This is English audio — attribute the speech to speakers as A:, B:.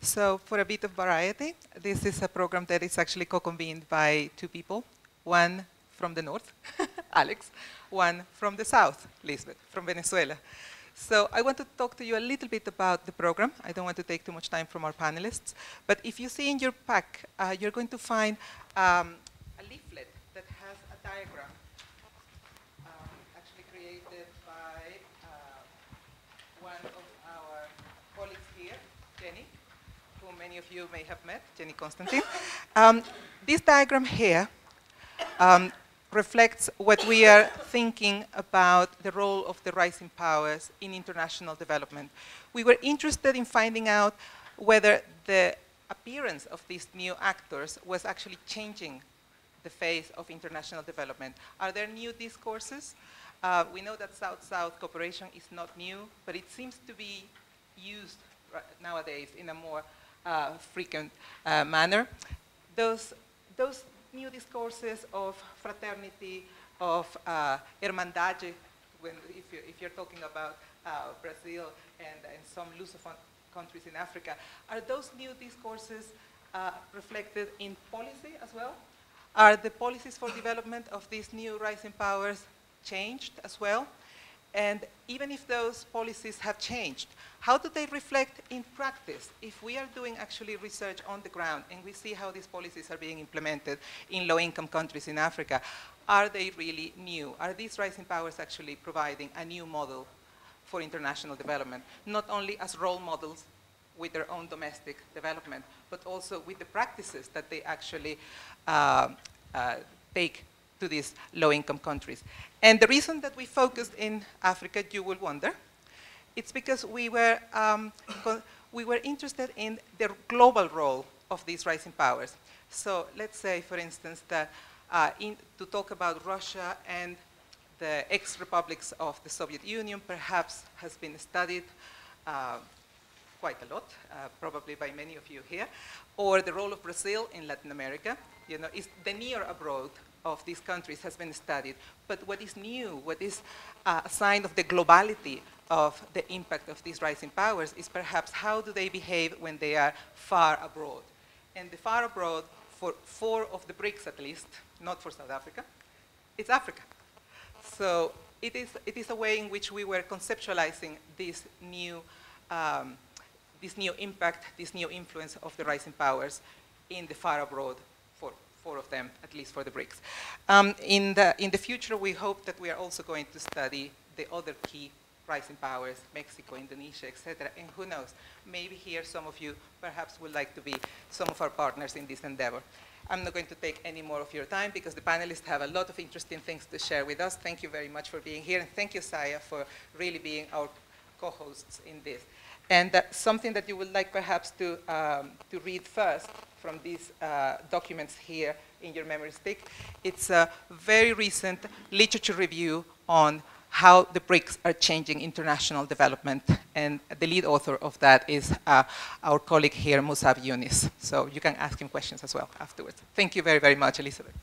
A: So for a bit of variety, this is a program that is actually co-convened by two people, one from the north, Alex, one from the south, Lizbeth, from Venezuela. So I want to talk to you a little bit about the program. I don't want to take too much time from our panelists. But if you see in your pack, you're going to find a leaflet that has a diagram actually created by one of our colleagues here, Jenny, who many of you may have met, Jenny Constantine. This diagram here reflects what we are thinking about the role of the rising powers in international development. We were interested in finding out whether the appearance of these new actors was actually changing the face of international development. Are there new discourses? We know that South-South cooperation is not new, but it seems to be used nowadays in a more frequent manner. Those new discourses of fraternity, of hermandade, if you're talking about Brazil and some Lusophone countries in Africa, are those new discourses reflected in policy as well? Are the policies for development of these new rising powers changed as well? And even if those policies have changed, how do they reflect in practice? If we are doing actually research on the ground and we see how these policies are being implemented in low-income countries in Africa, are they really new? Are these rising powers actually providing a new model for international development, not only as role models with their own domestic development, but also with the practices that they actually take to these low-income countries? And the reason that we focused in Africa, you will wonder, it's because we were interested in the global role of these rising powers. So let's say, for instance, that to talk about Russia and the ex-republics of the Soviet Union perhaps has been studied quite a lot, probably by many of you here, or the role of Brazil in Latin America. You know, is the near abroad of these countries has been studied. But what is new, what is a sign of the globality of the impact of these rising powers is perhaps how do they behave when they are far abroad. And the far abroad, for 4 of the BRICS at least, not for South Africa, it's Africa. So it is a way in which we were conceptualizing this new impact, this new influence of the rising powers in the far abroad, 4 of them, at least for the BRICS. In the future, we hope that we are also going to study the other key rising powers, Mexico, Indonesia, etc. And who knows, maybe here some of you perhaps would like to be some of our partners in this endeavor. I'm not going to take any more of your time because the panelists have a lot of interesting things to share with us. Thank you very much for being here. And thank you, SAIIA, for really being our co-hosts in this. And something that you would like perhaps to read first from these documents here in your memory stick, it's a very recent literature review on how the BRICS are changing international development. And the lead author of that is our colleague here, Musab Yunis. So you can ask him questions as well afterwards. Thank you very, very much, Elizabeth.